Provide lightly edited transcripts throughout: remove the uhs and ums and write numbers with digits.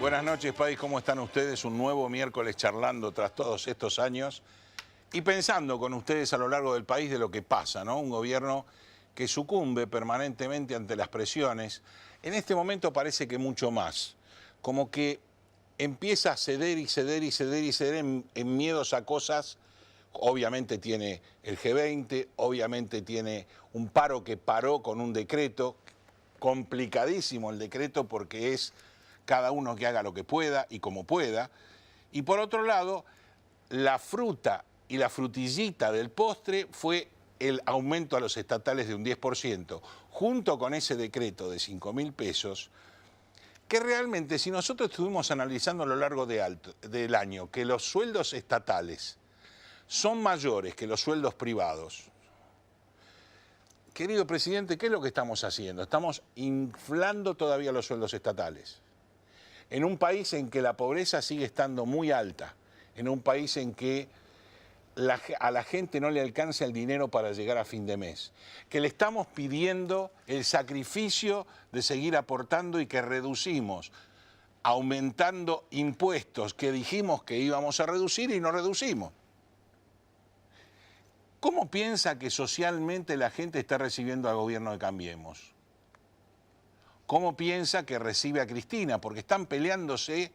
Buenas noches, país. ¿Cómo están ustedes? Un nuevo miércoles charlando tras todos estos años y pensando con ustedes a lo largo del país de lo que pasa, ¿no? Un gobierno que sucumbe permanentemente ante las presiones. En este momento parece que mucho más. Como que empieza a ceder y ceder y ceder y ceder en miedos a cosas. Obviamente tiene el G20, obviamente tiene un paro que paró con un decreto, complicadísimo el decreto porque es cada uno que haga lo que pueda y como pueda. Y por otro lado, la fruta y la frutillita del postre fue el aumento a los estatales de un 10%, junto con ese decreto de 5.000 pesos, que realmente si nosotros estuvimos analizando a lo largo del año que los sueldos estatales son mayores que los sueldos privados, querido presidente, ¿qué es lo que estamos haciendo? Estamos inflando todavía los sueldos estatales. En un país en que la pobreza sigue estando muy alta, en un país en que a la gente no le alcanza el dinero para llegar a fin de mes, que le estamos pidiendo el sacrificio de seguir aportando y que reducimos, aumentando impuestos que dijimos que íbamos a reducir y no reducimos. ¿Cómo piensa que socialmente la gente está recibiendo al gobierno de Cambiemos? ¿Cómo piensa que recibe a Cristina? Porque están peleándose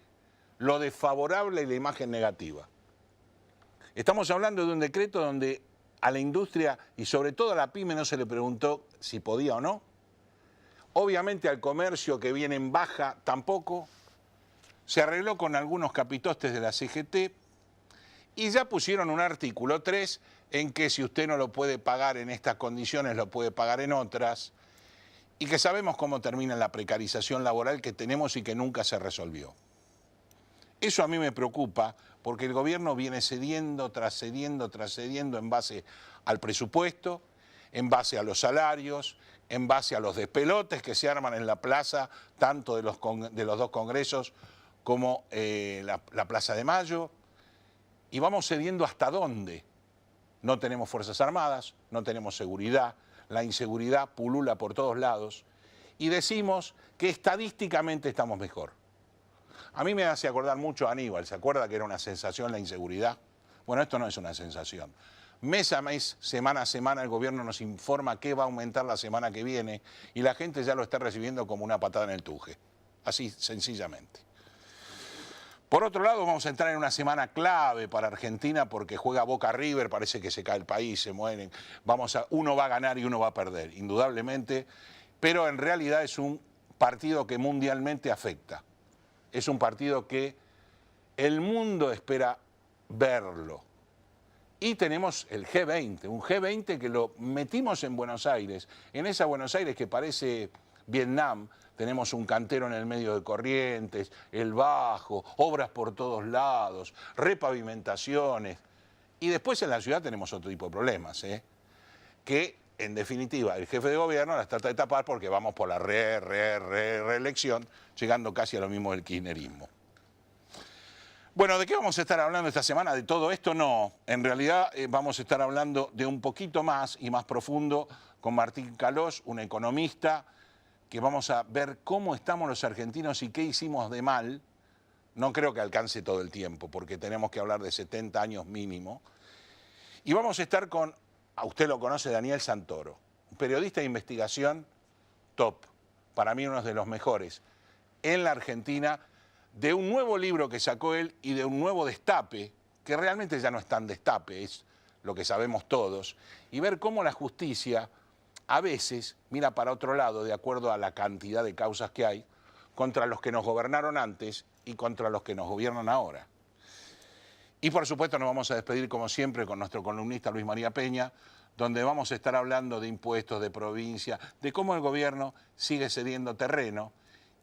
lo desfavorable y la imagen negativa. Estamos hablando de un decreto donde a la industria y sobre todo a la pyme no se le preguntó si podía o no. Obviamente al comercio que viene en baja tampoco. Se arregló con algunos capitostes de la CGT y ya pusieron un artículo 3 en que si usted no lo puede pagar en estas condiciones, lo puede pagar en otras. Y que sabemos cómo termina la precarización laboral que tenemos y que nunca se resolvió. Eso a mí me preocupa porque el gobierno viene cediendo tras cediendo tras cediendo en base al presupuesto, en base a los salarios, en base a los despelotes que se arman en la plaza, tanto de los dos congresos como la Plaza de Mayo. Y vamos cediendo hasta dónde. No tenemos Fuerzas Armadas, no tenemos seguridad. La inseguridad pulula por todos lados y decimos que estadísticamente estamos mejor. A mí me hace acordar mucho a Aníbal, ¿se acuerda que era una sensación la inseguridad? Bueno, esto no es una sensación. Mes a mes, semana a semana, el gobierno nos informa qué va a aumentar la semana que viene y la gente ya lo está recibiendo como una patada en el tuje, así sencillamente. Por otro lado, vamos a entrar en una semana clave para Argentina porque juega Boca River, parece que se cae el país, se mueren. Uno va a ganar y uno va a perder, indudablemente, pero en realidad es un partido que mundialmente afecta. Es un partido que el mundo espera verlo. Y tenemos el G20, un G20 que lo metimos en Buenos Aires, en esa Buenos Aires que parece Vietnam. Tenemos un cantero en el medio de Corrientes, el Bajo, obras por todos lados, repavimentaciones. Y después en la ciudad tenemos otro tipo de problemas, que en definitiva el jefe de gobierno las trata de tapar porque vamos por la reelección, llegando casi a lo mismo del kirchnerismo. Bueno, ¿de qué vamos a estar hablando esta semana? ¿De todo esto? No. En realidad vamos a estar hablando de un poquito más y más profundo con Martín Calós, un economista, que vamos a ver cómo estamos los argentinos y qué hicimos de mal. No creo que alcance todo el tiempo, porque tenemos que hablar de 70 años mínimo. Y vamos a estar con, a usted lo conoce, Daniel Santoro, un periodista de investigación top, para mí uno de los mejores en la Argentina, de un nuevo libro que sacó él y de un nuevo destape, que realmente ya no es tan destape, es lo que sabemos todos, y ver cómo la justicia a veces mira para otro lado de acuerdo a la cantidad de causas que hay contra los que nos gobernaron antes y contra los que nos gobiernan ahora. Y por supuesto nos vamos a despedir como siempre con nuestro columnista Luis María Peña, donde vamos a estar hablando de impuestos, de provincia, de cómo el gobierno sigue cediendo terreno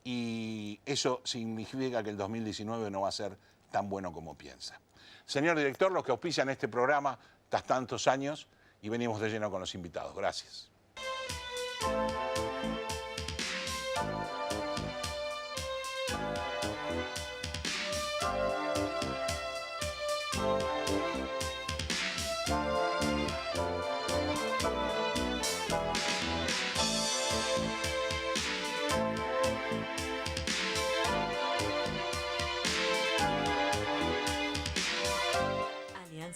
y eso significa que el 2019 no va a ser tan bueno como piensa. Señor director, los que auspician este programa tras tantos años y venimos de lleno con los invitados. Gracias.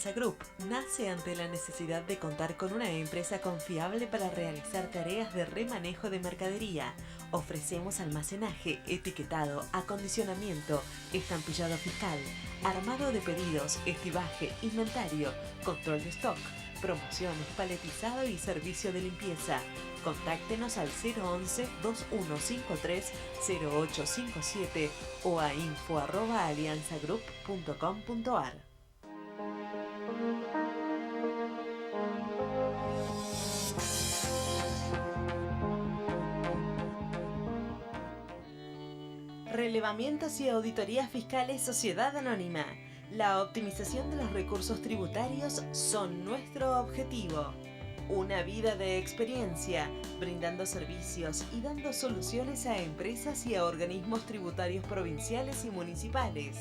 Alianza Group nace ante la necesidad de contar con una empresa confiable para realizar tareas de remanejo de mercadería. Ofrecemos almacenaje, etiquetado, acondicionamiento, estampillado fiscal, armado de pedidos, estibaje, inventario, control de stock, promociones, paletizado y servicio de limpieza. Contáctenos al 011-2153-0857 o a info@alianzagroup.com.ar. Relevamientos y auditorías fiscales Sociedad Anónima. La optimización de los recursos tributarios son nuestro objetivo. Una vida de experiencia, brindando servicios y dando soluciones a empresas y a organismos tributarios provinciales y municipales.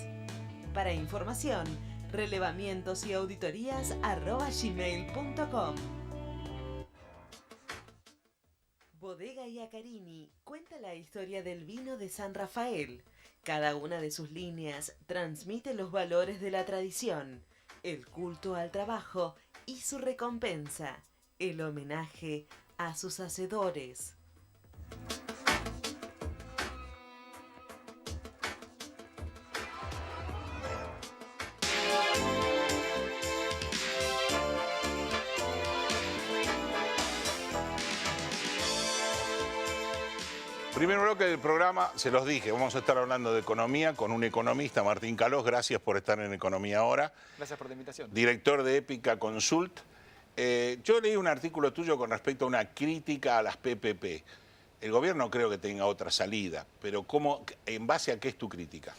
Para información, relevamientosyauditorias@gmail.com. Bodega Iacarini cuenta la historia del vino de San Rafael. Cada una de sus líneas transmite los valores de la tradición, el culto al trabajo y su recompensa, el homenaje a sus hacedores. Primer bloque del programa, se los dije, vamos a estar hablando de economía con un economista, Martín Calós. Gracias por estar en Economía Ahora. Gracias por la invitación. Director de Épica Consult. Yo leí un artículo tuyo con respecto a una crítica a las PPP. El gobierno creo que tenga otra salida, pero ¿en base a qué es tu crítica?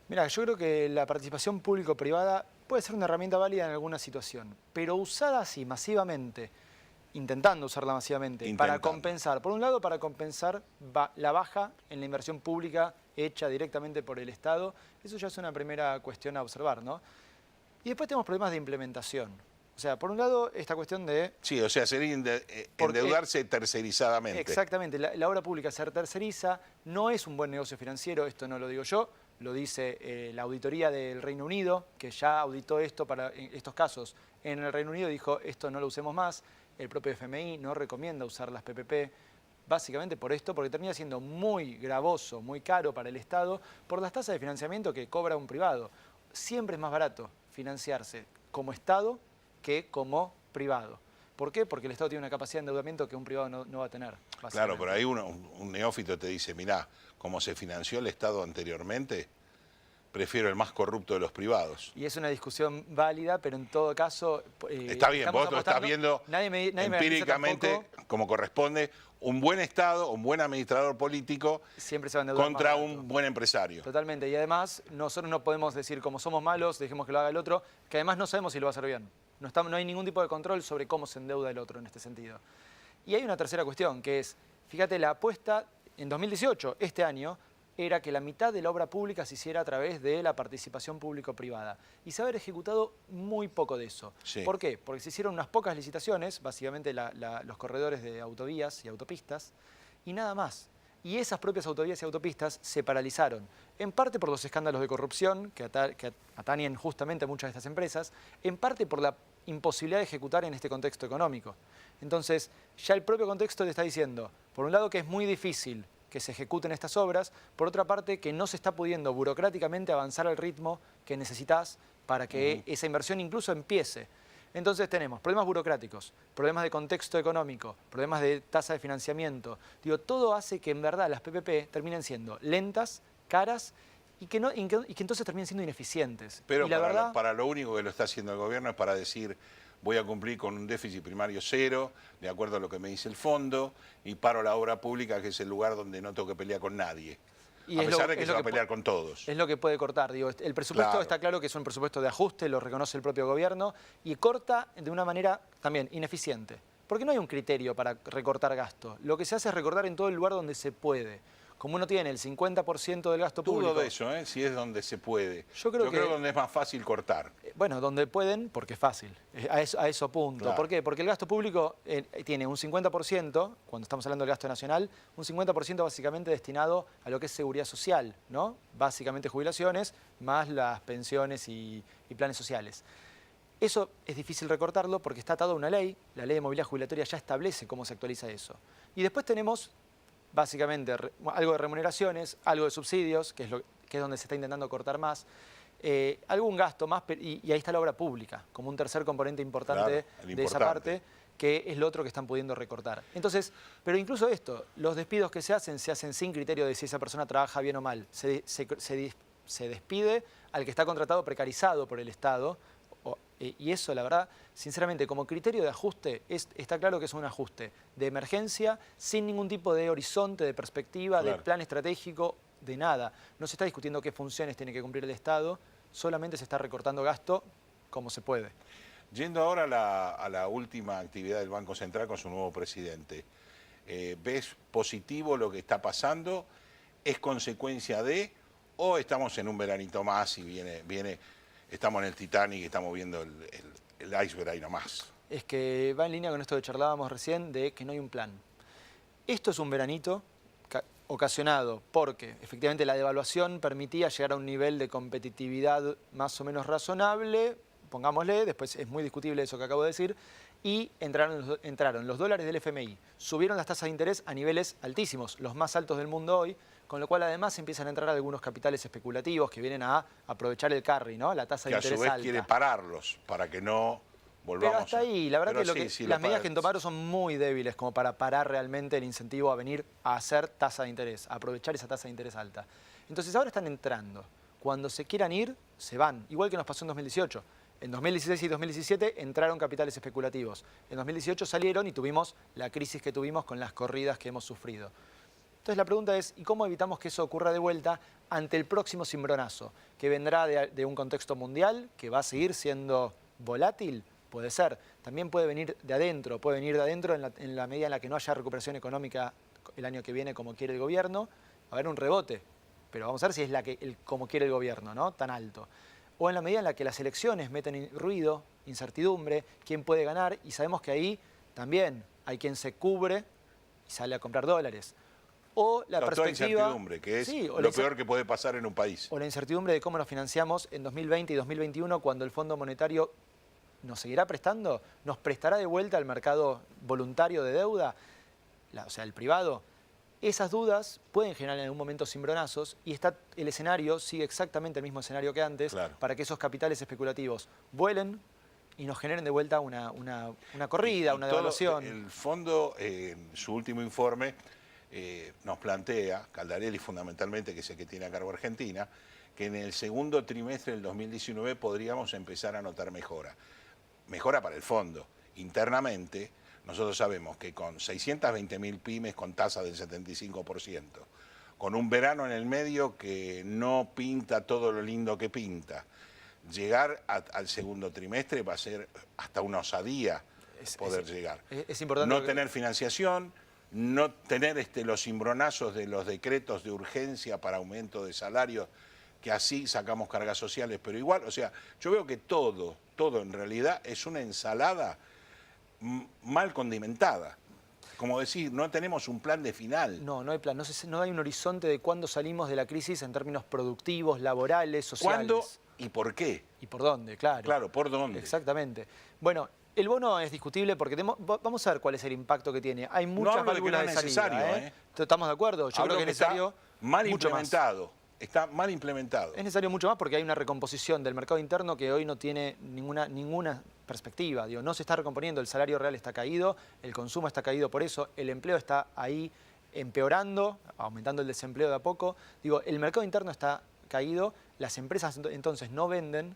Mira, yo creo que la participación público-privada puede ser una herramienta válida en alguna situación, pero usada así masivamente, intentando usarla masivamente, para compensar, por un lado para compensar la baja en la inversión pública hecha directamente por el Estado, eso ya es una primera cuestión a observar, ¿no? Y después tenemos problemas de implementación. O sea, por un lado, esta cuestión de... Sí, o sea, sería endeudarse tercerizadamente. Exactamente, la obra pública se terceriza, no es un buen negocio financiero, esto no lo digo yo, lo dice la auditoría del Reino Unido, que ya auditó esto para estos casos. En el Reino Unido dijo, esto no lo usemos más. El propio FMI no recomienda usar las PPP, básicamente por esto, porque termina siendo muy gravoso, muy caro para el Estado, por las tasas de financiamiento que cobra un privado. Siempre es más barato financiarse como Estado que como privado. ¿Por qué? Porque el Estado tiene una capacidad de endeudamiento que un privado no va a tener. Claro, pero ahí un neófito te dice, mirá, como se financió el Estado anteriormente, prefiero el más corrupto de los privados. Y es una discusión válida, pero en todo caso... Está bien, vos lo estás viendo empíricamente, como corresponde, un buen Estado, un buen administrador político siempre se va a endeudar contra un buen empresario. Totalmente, y además nosotros no podemos decir como somos malos, dejemos que lo haga el otro, que además no sabemos si lo va a hacer bien. No hay ningún tipo de control sobre cómo se endeuda el otro en este sentido. Y hay una tercera cuestión, que es, fíjate, la apuesta en 2018, este año, era que la mitad de la obra pública se hiciera a través de la participación público-privada. Y se ha ejecutado muy poco de eso. Sí. ¿Por qué? Porque se hicieron unas pocas licitaciones, básicamente los corredores de autovías y autopistas, y nada más. Y esas propias autovías y autopistas se paralizaron, en parte por los escándalos de corrupción que atañen justamente a muchas de estas empresas, en parte por la imposibilidad de ejecutar en este contexto económico. Entonces, ya el propio contexto te está diciendo, por un lado que es muy difícil que se ejecuten estas obras, por otra parte que no se está pudiendo burocráticamente avanzar al ritmo que necesitas para que esa inversión incluso empiece. Entonces tenemos problemas burocráticos, problemas de contexto económico, problemas de tasa de financiamiento. Digo, todo hace que en verdad las PPP terminen siendo lentas, caras y que entonces terminen siendo ineficientes. Pero y la verdad, para lo único que lo está haciendo el gobierno es para decir, voy a cumplir con un déficit primario cero, de acuerdo a lo que me dice el fondo, y paro la obra pública, que es el lugar donde no tengo que pelear con nadie. A pesar de que se va a pelear con todos. Es lo que puede cortar. Digo, el presupuesto está claro que es un presupuesto de ajuste, lo reconoce el propio gobierno, y corta de una manera también ineficiente. Porque no hay un criterio para recortar gasto. Lo que se hace es recortar en todo el lugar donde se puede. Como uno tiene el 50% del gasto público... Dudo de eso, si es donde se puede. Yo creo que donde es más fácil cortar. Bueno, donde pueden, porque es fácil. A eso apunto. Claro. ¿Por qué? Porque el gasto público tiene un 50%, cuando estamos hablando del gasto nacional, un 50% básicamente destinado a lo que es seguridad social, ¿no? Básicamente jubilaciones, más las pensiones y planes sociales. Eso es difícil recortarlo porque está atado a una ley. La ley de movilidad jubilatoria ya establece cómo se actualiza eso. Y después tenemos básicamente algo de remuneraciones, algo de subsidios, que es donde se está intentando cortar más, algún gasto más, y ahí está la obra pública, como un tercer componente importante de esa parte, que es lo otro que están pudiendo recortar. Entonces, pero incluso esto, los despidos que se hacen sin criterio de si esa persona trabaja bien o mal. Se despide al que está contratado precarizado por el Estado, y eso, la verdad, sinceramente, como criterio de ajuste, está claro que es un ajuste de emergencia, sin ningún tipo de horizonte, de perspectiva, de plan estratégico, de nada. No se está discutiendo qué funciones tiene que cumplir el Estado, solamente se está recortando gasto como se puede. Yendo ahora a la última actividad del Banco Central con su nuevo presidente, ¿ves positivo lo que está pasando? ¿Es consecuencia de, o estamos en un veranito más y estamos en el Titanic y estamos viendo el iceberg ahí nomás? Es que va en línea con esto que charlábamos recién de que no hay un plan. Esto es un veranito ocasionado porque efectivamente la devaluación permitía llegar a un nivel de competitividad más o menos razonable, pongámosle, después es muy discutible eso que acabo de decir, y entraron los dólares del FMI, subieron las tasas de interés a niveles altísimos, los más altos del mundo hoy, con lo cual además empiezan a entrar algunos capitales especulativos que vienen a aprovechar el carry, ¿no? La tasa de interés alta. Que a su vez quiere pararlos para que no volvamos. Pero hasta ahí, la verdad que las medidas que tomaron son muy débiles como para parar realmente el incentivo a venir a hacer tasa de interés, a aprovechar esa tasa de interés alta. Entonces ahora están entrando. Cuando se quieran ir, se van, igual que nos pasó en 2018. En 2016 y 2017 entraron capitales especulativos. En 2018 salieron y tuvimos la crisis que tuvimos con las corridas que hemos sufrido. Entonces la pregunta es, ¿y cómo evitamos que eso ocurra de vuelta ante el próximo cimbronazo? Que vendrá de un contexto mundial, que va a seguir siendo volátil, puede ser. También puede venir de adentro en la medida en la que no haya recuperación económica el año que viene como quiere el gobierno. Va a haber un rebote, pero vamos a ver si es como quiere el gobierno, ¿no? Tan alto. O en la medida en la que las elecciones meten ruido, incertidumbre, quién puede ganar, y sabemos que ahí también hay quien se cubre y sale a comprar dólares. O la perspectiva... Toda incertidumbre, que es lo peor que puede pasar en un país. O la incertidumbre de cómo nos financiamos en 2020 y 2021 cuando el Fondo Monetario nos seguirá prestando, nos prestará de vuelta al mercado voluntario de deuda, o sea, el privado. Esas dudas pueden generar en algún momento cimbronazos y el escenario sigue exactamente el mismo escenario que antes para que esos capitales especulativos vuelen y nos generen de vuelta una corrida, una devaluación. El fondo, en su último informe, nos plantea, Caldarelli fundamentalmente, que es el que tiene a cargo Argentina, que en el segundo trimestre del 2019 podríamos empezar a notar mejora. Mejora para el fondo. Internamente, nosotros sabemos que con 620.000 pymes con tasa del 75%, con un verano en el medio que no pinta todo lo lindo que pinta, llegar al segundo trimestre va a ser hasta una osadía poder llegar. Es importante no tener financiación, no tener los cimbronazos de los decretos de urgencia para aumento de salarios, que así sacamos cargas sociales, pero igual, o sea, yo veo que todo en realidad es una ensalada mal condimentada. Como decir, no tenemos un plan de final. No hay plan, no hay un horizonte de cuándo salimos de la crisis en términos productivos, laborales, sociales. ¿Cuándo y por qué? ¿Y por dónde? Claro. Claro, ¿por dónde? Exactamente. Bueno, el bono es discutible porque vamos a ver cuál es el impacto que tiene. Hay muchas válvulas de salida. ¿Estamos de acuerdo? Yo creo que es necesario mal implementado. Está mal implementado. Es necesario mucho más porque hay una recomposición del mercado interno que hoy no tiene ninguna perspectiva. Digo, no se está recomponiendo, el salario real está caído, el consumo está caído por eso, el empleo está ahí empeorando, aumentando el desempleo de a poco. Digo, el mercado interno está caído, las empresas entonces no venden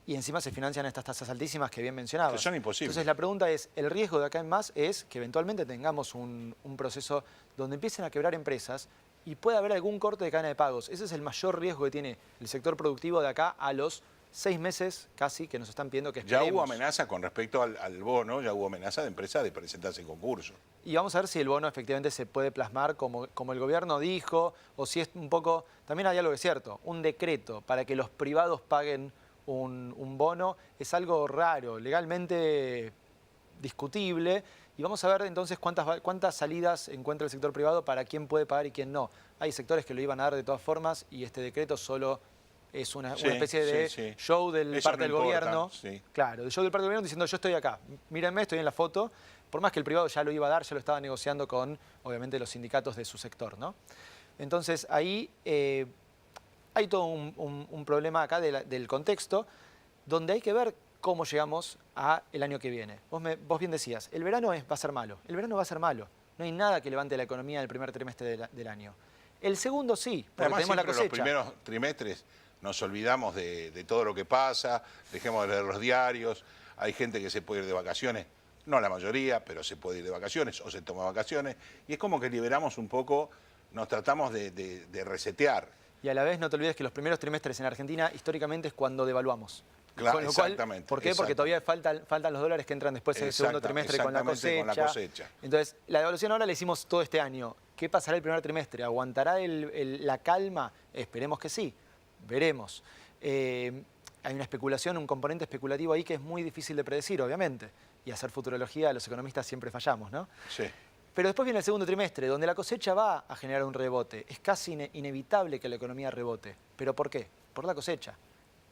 y encima se financian estas tasas altísimas que bien mencionabas. Que son imposibles. Entonces la pregunta es, el riesgo de acá en más es que eventualmente tengamos un proceso donde empiecen a quebrar empresas y puede haber algún corte de cadena de pagos. Ese es el mayor riesgo que tiene el sector productivo de acá a los 6 meses casi que nos están pidiendo que esperemos. Ya hubo amenaza con respecto al bono, ya hubo amenaza de empresas de presentarse en concurso. Y vamos a ver si el bono efectivamente se puede plasmar como el gobierno dijo, o si es un poco... También hay algo que es cierto, un decreto para que los privados paguen un bono es algo raro, legalmente discutible. Y vamos a ver entonces cuántas salidas encuentra el sector privado para quién puede pagar y quién no. Hay sectores que lo iban a dar de todas formas y este decreto solo es una Sí, especie de sí, sí. show del Eso parte no del importa, gobierno. sí. Claro, del show del parte del gobierno diciendo yo estoy acá, mírenme, estoy en la foto. Por más que el privado ya lo iba a dar, ya lo estaba negociando con, obviamente, los sindicatos de su sector, ¿no? Entonces, ahí hay todo un problema acá del contexto, donde hay que ver cómo llegamos al año que viene. Vos bien decías, el verano va a ser malo. El verano va a ser malo. No hay nada que levante la economía en el primer trimestre del año. El segundo sí, porque Además, tenemos la siempre cosecha. los primeros trimestres nos olvidamos de todo lo que pasa, dejemos de leer los diarios, hay gente que se puede ir de vacaciones, no la mayoría, pero se puede ir de vacaciones o se toma vacaciones, y es como que liberamos un poco, nos tratamos de resetear. Y a la vez no te olvides que los primeros trimestres en Argentina históricamente es cuando devaluamos. Claro, Con lo cual, exactamente. ¿por qué? Porque todavía faltan los dólares que entran después del segundo trimestre con la cosecha. Entonces, la devaluación ahora la hicimos todo este año. ¿Qué pasará el primer trimestre? ¿Aguantará la calma? Esperemos que sí. Veremos. Hay una especulación, un componente especulativo ahí que es muy difícil de predecir, obviamente. Y hacer futurología, los economistas siempre fallamos, ¿no? Sí. Pero después viene el segundo trimestre, donde la cosecha va a generar un rebote. Es casi inevitable que la economía rebote. ¿Pero por qué? Por la cosecha.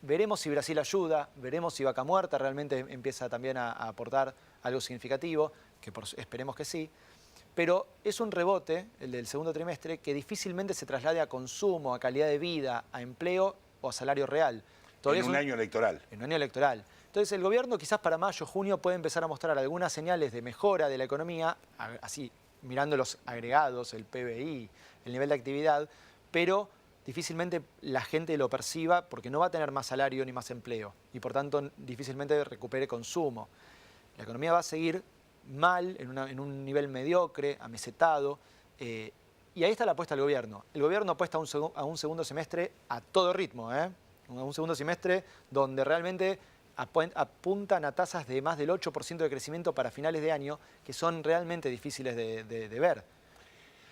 Veremos si Brasil ayuda, veremos si Vaca Muerta realmente empieza también a aportar algo significativo, que esperemos que sí. Pero es un rebote, el del segundo trimestre, que difícilmente se traslade a consumo, a calidad de vida, a empleo o a salario real. En un año electoral. En un año electoral. Entonces el gobierno quizás para mayo, junio puede empezar a mostrar algunas señales de mejora de la economía, así mirando los agregados, el PBI, el nivel de actividad, pero difícilmente la gente lo perciba porque no va a tener más salario ni más empleo y por tanto difícilmente recupere consumo. La economía va a seguir mal, en un nivel mediocre, amesetado, y ahí está la apuesta del gobierno. El gobierno apuesta a un segundo semestre a todo ritmo, a un segundo semestre donde realmente apuntan a tasas de más del 8% de crecimiento para finales de año, que son realmente difíciles de ver.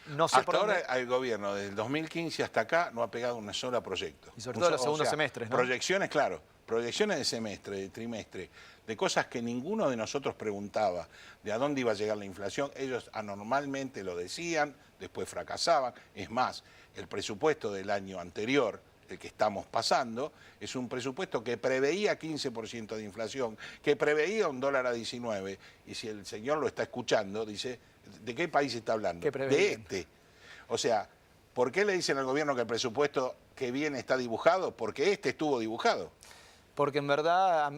No sé hasta ahora el gobierno, desde el 2015 hasta acá, no ha pegado una sola proyecto. Y sobre todo los segundos semestres, ¿no? Proyecciones, claro, proyecciones de semestre, de trimestre, de cosas que ninguno de nosotros preguntaba de a dónde iba a llegar la inflación. Ellos anormalmente lo decían, después fracasaban. Es más, el presupuesto del año anterior, el que estamos pasando, es un presupuesto que preveía 15% de inflación, que preveía un dólar a 19. Y si el señor lo está escuchando, dice, ¿de qué país está hablando? De este. O sea, ¿por qué le dicen al gobierno que el presupuesto que viene está dibujado? Porque este estuvo dibujado. Porque en verdad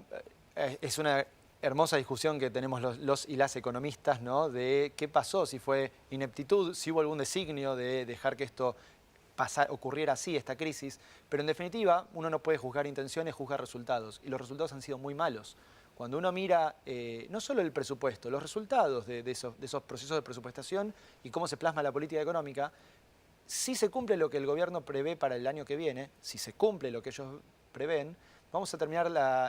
es una hermosa discusión que tenemos los y las economistas, ¿no? De qué pasó, si fue ineptitud, si hubo algún designio de dejar que esto ocurriera así, esta crisis. Pero en definitiva, uno no puede juzgar intenciones, juzgar resultados. Y los resultados han sido muy malos. Cuando uno mira no solo el presupuesto, los resultados de esos procesos de presupuestación y cómo se plasma la política económica, si se cumple lo que el gobierno prevé para el año que viene, si se cumple lo que ellos prevén, vamos a terminar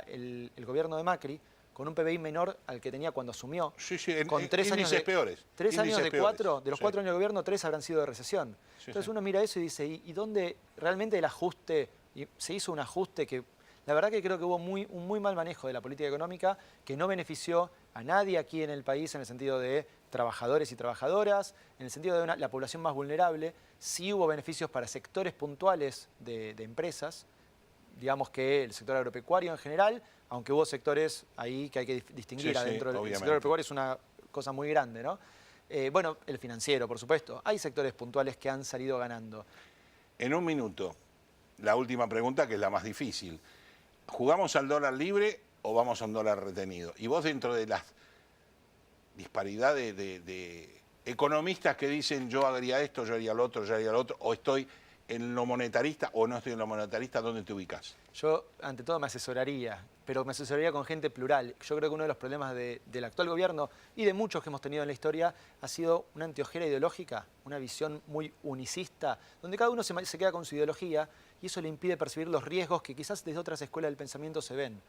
el gobierno de Macri con un PBI menor al que tenía cuando asumió. Sí, sí, con 3 años peores. 3 años de 4, de los 4 sí. años de gobierno, 3 habrán sido de recesión. Sí, entonces sí. Uno mira eso y dice, ¿y dónde realmente el ajuste? Y se hizo un ajuste que la verdad que creo que hubo un muy mal manejo de la política económica que no benefició a nadie aquí en el país en el sentido de trabajadores y trabajadoras, en el sentido de la población más vulnerable. Sí hubo beneficios para sectores puntuales de empresas, digamos que el sector agropecuario en general, aunque hubo sectores ahí que hay que distinguir sí, adentro sí, del sector agropecuario, es una cosa muy grande, ¿no? Bueno, el financiero, por supuesto. Hay sectores puntuales que han salido ganando. En un minuto, la última pregunta, que es la más difícil. ¿Jugamos al dólar libre o vamos a un dólar retenido? Y vos, dentro de las disparidades de economistas que dicen yo haría esto, yo haría lo otro, yo haría lo otro, o estoy en lo monetarista o no estoy en lo monetarista, ¿dónde te ubicas? Yo, ante todo, me asesoraría, pero me asesoraría con gente plural. Yo creo que uno de los problemas del actual gobierno y de muchos que hemos tenido en la historia ha sido una anteojera ideológica, una visión muy unicista, donde cada uno se queda con su ideología y eso le impide percibir los riesgos que quizás desde otras escuelas del pensamiento se ven.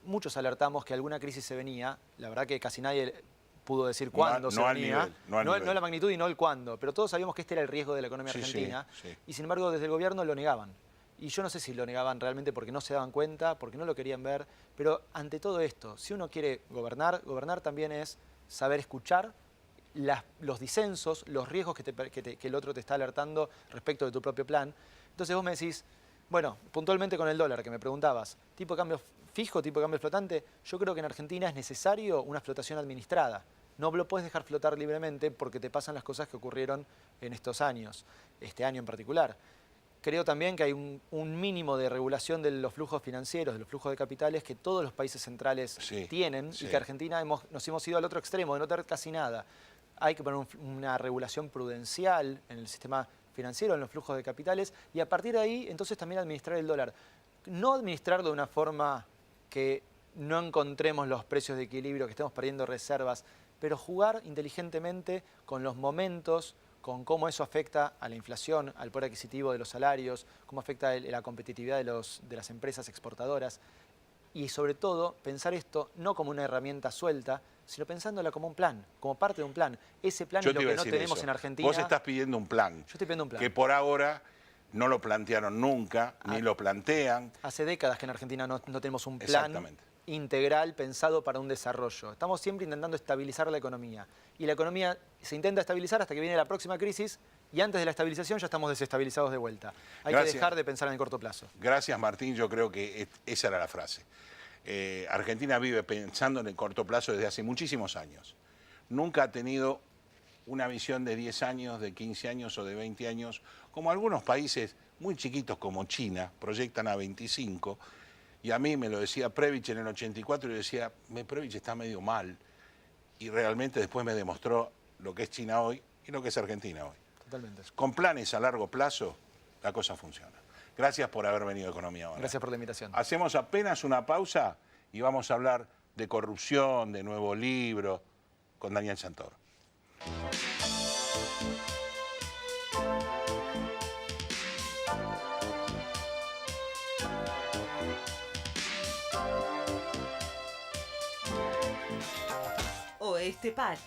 Muchos alertamos que alguna crisis se venía, la verdad que casi nadie pudo decir cuándo se venía, no la magnitud y no el cuándo, pero todos sabíamos que este era el riesgo de la economía argentina y sin embargo desde el gobierno lo negaban. Y yo no sé si lo negaban realmente porque no se daban cuenta, porque no lo querían ver, pero ante todo esto, si uno quiere gobernar también es saber escuchar los disensos, los riesgos que el otro te está alertando respecto de tu propio plan. Entonces vos me decís, Bueno, puntualmente con el dólar que me preguntabas, tipo de cambio fijo, tipo de cambio flotante, yo creo que en Argentina es necesario una flotación administrada. No lo puedes dejar flotar libremente porque te pasan las cosas que ocurrieron en estos años, este año en particular. Creo también que hay un mínimo de regulación de los flujos financieros, de los flujos de capitales que todos los países centrales tienen y que Argentina nos hemos ido al otro extremo de no tener casi nada. Hay que poner una regulación prudencial en el sistema financiero, en los flujos de capitales y a partir de ahí entonces también administrar el dólar. No administrarlo de una forma que no encontremos los precios de equilibrio, que estemos perdiendo reservas, pero jugar inteligentemente con los momentos, con cómo eso afecta a la inflación, al poder adquisitivo de los salarios, cómo afecta la competitividad de las empresas exportadoras. Y sobre todo, pensar esto no como una herramienta suelta, sino pensándola como un plan, como parte de un plan. Ese plan es lo que no tenemos en Argentina. Vos estás pidiendo un plan. Yo estoy pidiendo un plan. Que por ahora no lo plantearon nunca, ni lo plantean. Hace décadas que en Argentina no tenemos un plan integral pensado para un desarrollo. Estamos siempre intentando estabilizar la economía. Y la economía se intenta estabilizar hasta que viene la próxima crisis y antes de la estabilización ya estamos desestabilizados de vuelta. Hay que dejar de pensar en el corto plazo. Gracias, Martín. Yo creo que esa era la frase. Argentina vive pensando en el corto plazo desde hace muchísimos años. Nunca ha tenido una visión de 10 años, de 15 años o de 20 años, como algunos países muy chiquitos como China, proyectan a 25. Y a mí me lo decía Prebisch en el 84 y yo decía, Prebisch está medio mal. Y realmente después me demostró lo que es China hoy y lo que es Argentina hoy. Totalmente. Con planes a largo plazo, la cosa funciona. Gracias por haber venido a Economía Ahora. Gracias por la invitación. Hacemos apenas una pausa y vamos a hablar de corrupción, de nuevo libro, con Daniel Santoro. Oeste Pack,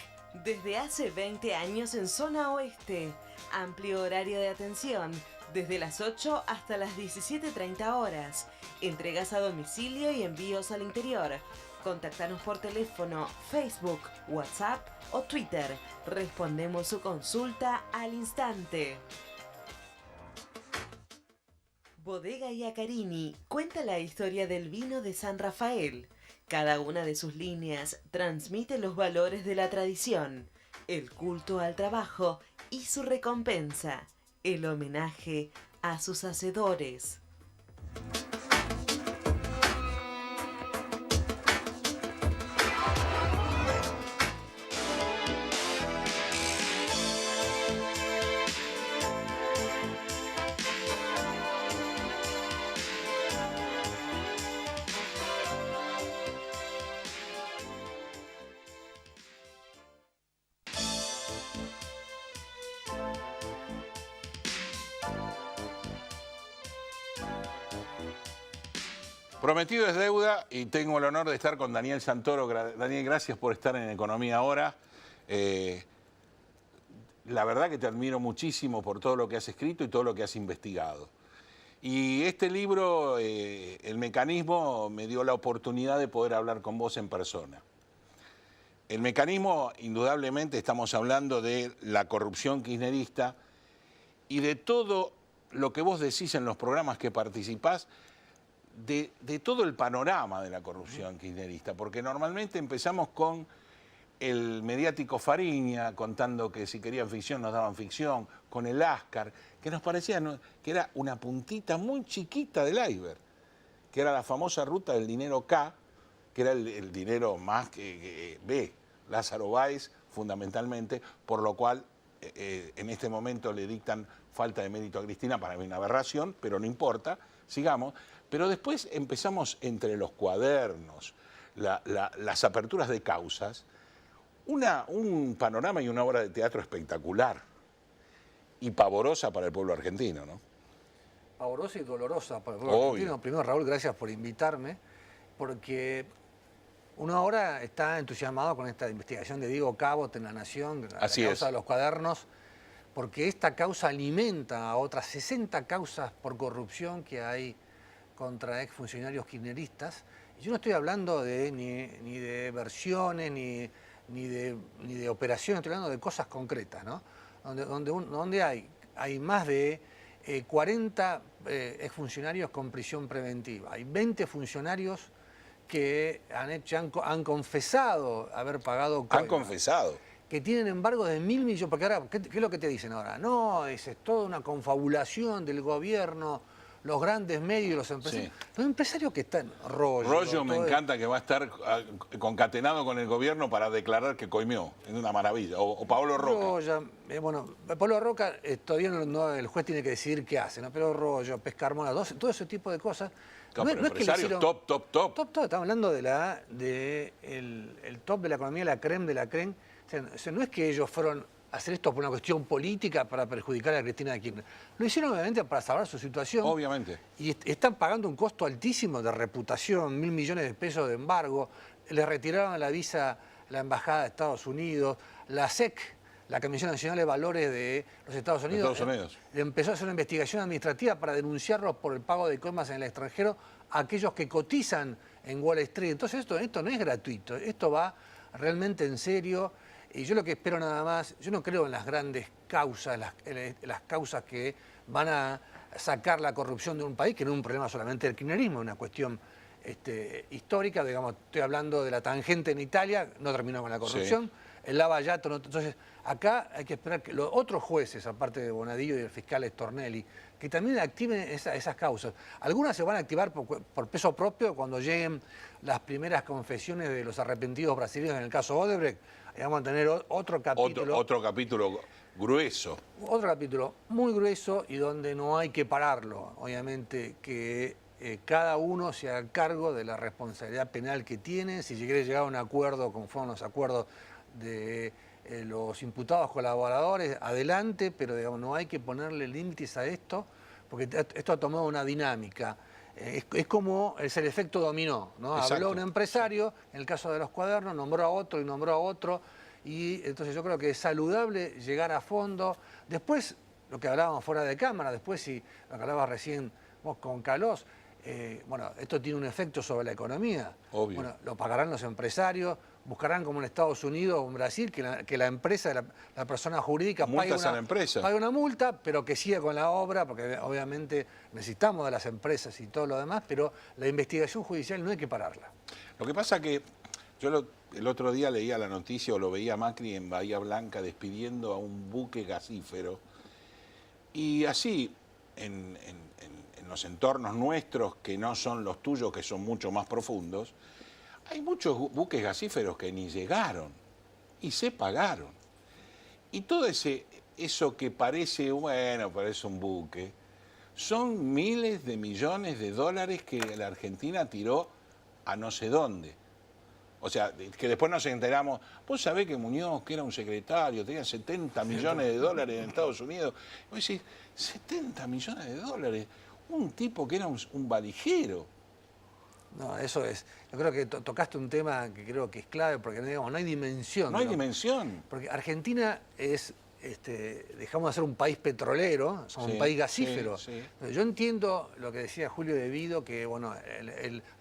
desde hace 20 años en zona oeste. Amplio horario de atención, desde las 8 hasta las 17:30 horas. Entregas a domicilio y envíos al interior. Contactanos por teléfono, Facebook, WhatsApp o Twitter. Respondemos su consulta al instante. Bodega Iacarini cuenta la historia del vino de San Rafael. Cada una de sus líneas transmite los valores de la tradición, el culto al trabajo y su recompensa, el homenaje a sus hacedores. Prometido es deuda y tengo el honor de estar con Daniel Santoro. Daniel, gracias por estar en Economía Ahora. La verdad que te admiro muchísimo por todo lo que has escrito y todo lo que has investigado. Y este libro, El Mecanismo, me dio la oportunidad de poder hablar con vos en persona. El mecanismo, indudablemente, estamos hablando de la corrupción kirchnerista y de todo lo que vos decís en los programas que participás, de todo el panorama de la corrupción kirchnerista, porque normalmente empezamos con el mediático Fariña contando que si querían ficción nos daban ficción, con el Ascar, que nos parecía que era una puntita muy chiquita del iceberg, que era la famosa ruta del dinero K, que era el dinero más que B, Lázaro Báez fundamentalmente, por lo cual en este momento le dictan falta de mérito a Cristina, para mí una aberración, pero no importa, sigamos. Pero después empezamos entre los cuadernos, las aperturas de causas, un panorama y una obra de teatro espectacular y pavorosa para el pueblo argentino, ¿no? Pavorosa y dolorosa para el pueblo argentino. Primero, Raúl, gracias por invitarme, porque uno ahora está entusiasmado con esta investigación de Diego Cabot en La Nación, la causa de los cuadernos, porque esta causa alimenta a otras 60 causas por corrupción que hay contra exfuncionarios kirchneristas. Yo no estoy hablando ni de versiones, ni de operaciones, estoy hablando de cosas concretas, ¿no? Donde hay más de 40 exfuncionarios con prisión preventiva. Hay 20 funcionarios que han confesado haber pagado coima. Han confesado. Que tienen embargos de 1.000 millones. Porque ahora, ¿qué es lo que te dicen ahora? No, es toda una confabulación del gobierno, los grandes medios, los empresarios. Sí. Los empresarios que están... Rollo me encanta que va a estar concatenado con el gobierno para declarar que coimió. Es una maravilla. O Pablo Roca. Bueno, Pablo Roca todavía el juez tiene que decidir qué hace, ¿no? Pero Rollo, Pescarmona, todo ese tipo de cosas. No es que hicieron... top. Estamos hablando el top de la economía, la creme de la creme. O sea, no es que ellos fueron a hacer esto por una cuestión política para perjudicar a Cristina Kirchner. Lo hicieron obviamente para salvar su situación. Obviamente. Y están pagando un costo altísimo de reputación, 1.000 millones de pesos de embargo. Les retiraron la visa a la Embajada de Estados Unidos. La SEC, la Comisión Nacional de Valores de los Estados Unidos, empezó a hacer una investigación administrativa para denunciarlos por el pago de coimas en el extranjero a aquellos que cotizan en Wall Street. Entonces esto no es gratuito, esto va realmente en serio. Y yo lo que espero nada más, yo no creo en las grandes causas, las causas que van a sacar la corrupción de un país, que no es un problema solamente del kirchnerismo, es una cuestión histórica. Digamos, estoy hablando de la tangente en Italia, no terminó con la corrupción, sí. El Lavallato, no, entonces acá hay que esperar que los otros jueces, aparte de Bonadío y el fiscal Stornelli, que también activen esas causas. Algunas se van a activar por peso propio cuando lleguen las primeras confesiones de los arrepentidos brasileños en el caso Odebrecht. Vamos a tener otro capítulo. Otro capítulo grueso. Otro capítulo muy grueso y donde no hay que pararlo. Obviamente que cada uno se haga cargo de la responsabilidad penal que tiene. Si quiere llegar a un acuerdo conforme a los acuerdos de los imputados colaboradores, adelante, pero digamos, no hay que ponerle límites a esto, porque esto ha tomado una dinámica. Es como el efecto dominó, ¿no? Habló un empresario, en el caso de los cuadernos, nombró a otro y nombró a otro, y entonces yo creo que es saludable llegar a fondo. Después, lo que hablábamos fuera de cámara, después si lo que hablabas recién vos con Calós, bueno, esto tiene un efecto sobre la economía. Obvio. Bueno, lo pagarán los empresarios, buscarán como en Estados Unidos o en Brasil que la empresa, la persona jurídica pague una multa, pero que siga con la obra, porque obviamente necesitamos de las empresas y todo lo demás, pero la investigación judicial no hay que pararla. Lo que pasa que yo el otro día leía la noticia o lo veía Macri en Bahía Blanca despidiendo a un buque gasífero y así en los entornos nuestros que no son los tuyos, que son mucho más profundos, hay muchos buques gasíferos que ni llegaron y se pagaron. Y todo eso que parece, bueno, parece un buque, son miles de millones de dólares que la Argentina tiró a no sé dónde. O sea, que después nos enteramos, vos sabés que Muñoz, que era un secretario, tenía 70 millones de dólares en Estados Unidos. Y vos decís, 70 millones de dólares, un tipo que era un valijero. No, eso es. Yo creo que tocaste un tema que creo que es clave, porque digamos, no hay dimensión. No hay dimensión. Porque Argentina es, dejamos de ser un país petrolero, somos un país gasífero. Sí. Yo entiendo lo que decía Julio De Vido, que bueno,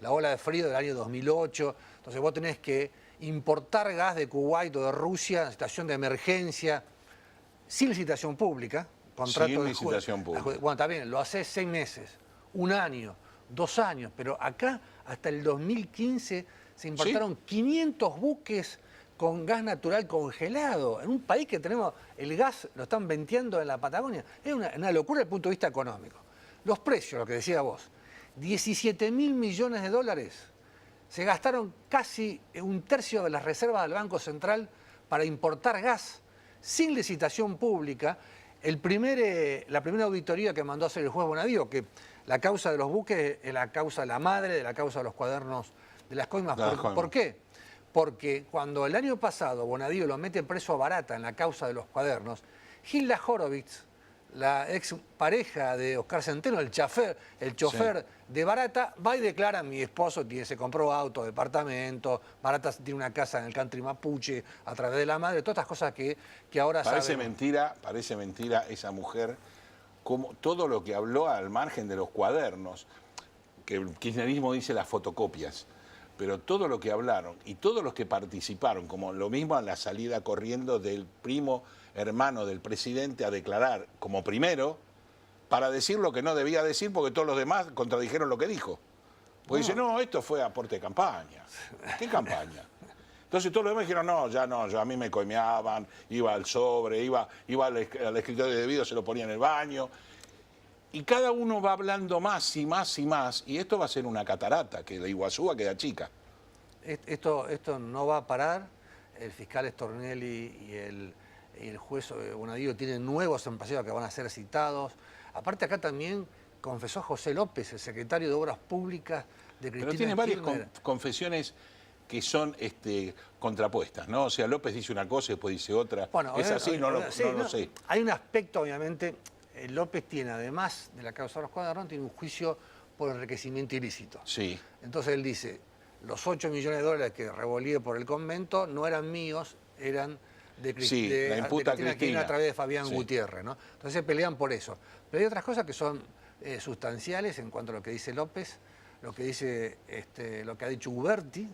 la ola de frío del año 2008, entonces vos tenés que importar gas de Kuwait o de Rusia en situación de emergencia, sin licitación pública. Sin licitación pública. Bueno, está bien, lo haces 6 meses, 1 año, 2 años, pero acá hasta el 2015 se importaron 500 buques con gas natural congelado, en un país que tenemos el gas, lo están venteando en la Patagonia. Es una locura desde el punto de vista económico. Los precios, lo que decía vos, 17.000 millones de dólares, se gastaron casi 1/3 de las reservas del Banco Central para importar gas sin licitación pública. La primera auditoría que mandó a hacer el juez Bonadío, que la causa de los buques es la madre de la causa de los cuadernos de las coimas. ¿Por qué? Porque cuando el año pasado Bonadío lo mete preso a Barata en la causa de los cuadernos, Gilda Horowitz, la ex pareja de Oscar Centeno, el chofer de Barata, va y declara: mi esposo se compró auto, departamento, Barata tiene una casa en el country mapuche, a través de la madre, todas estas cosas que ahora parece sabemos. Parece mentira esa mujer, como todo lo que habló al margen de los cuadernos, que el kirchnerismo dice las fotocopias, pero todo lo que hablaron y todos los que participaron, como lo mismo en la salida corriendo del primo hermano del presidente a declarar como primero, para decir lo que no debía decir porque todos los demás contradijeron lo que dijo. Porque dice, no, esto fue aporte de campaña. ¿Qué campaña? Entonces todos los demás dijeron, no, yo a mí me coimeaban, iba al sobre, iba al escritorio debido, se lo ponía en el baño. Y cada uno va hablando más y más y más, y esto va a ser una catarata, que la Iguazú va a quedar chica. Esto no va a parar. El fiscal Stornelli y el juez Bonadío tienen nuevos empresarios que van a ser citados. Aparte acá también confesó José López, el secretario de Obras Públicas de Cristina Pero tiene varias Kirchner. confesiones que son contrapuestas, ¿no? O sea, López dice una cosa y después dice otra. Bueno, ¿es así? No lo sé. Hay un aspecto, obviamente, López tiene, además de la causa de los Cuadrón, tiene un juicio por enriquecimiento ilícito. Sí. Entonces él dice, los 8 millones de dólares que revolví por el convento no eran míos, eran de la imputa Cristina Kirchner a través de Fabián Gutiérrez, ¿no? Entonces se pelean por eso. Pero hay otras cosas que son sustanciales en cuanto a lo que dice López, lo que dice lo que ha dicho Uberti,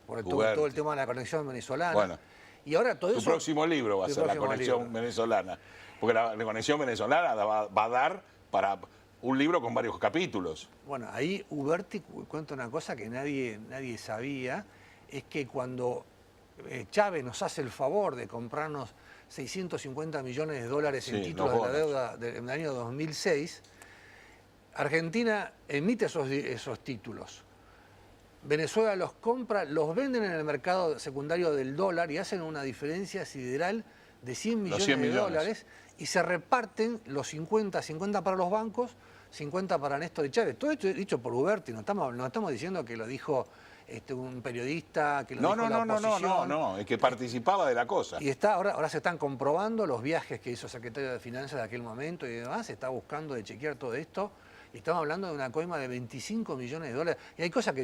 por todo el tema de la conexión venezolana. Bueno, y ahora todo tu próximo libro va a ser la conexión venezolana, porque la conexión venezolana va a dar para un libro con varios capítulos. Bueno, ahí Uberti cuenta una cosa que nadie sabía, es que cuando Chávez nos hace el favor de comprarnos 650 millones de dólares en títulos de la deuda del año 2006, Argentina emite esos títulos. Venezuela los compra, los venden en el mercado secundario del dólar y hacen una diferencia sideral de 100 millones de dólares y se reparten los 50 para los bancos, 50 para Néstor y Chávez. Todo esto es dicho por Uberti, no estamos diciendo que lo dijo un periodista, que lo dijo la oposición. No, es que participaba de la cosa. Y ahora se están comprobando los viajes que hizo el secretario de Finanzas de aquel momento y demás, se está buscando de chequear todo esto. Y estamos hablando de una coima de 25 millones de dólares. Y hay cosas que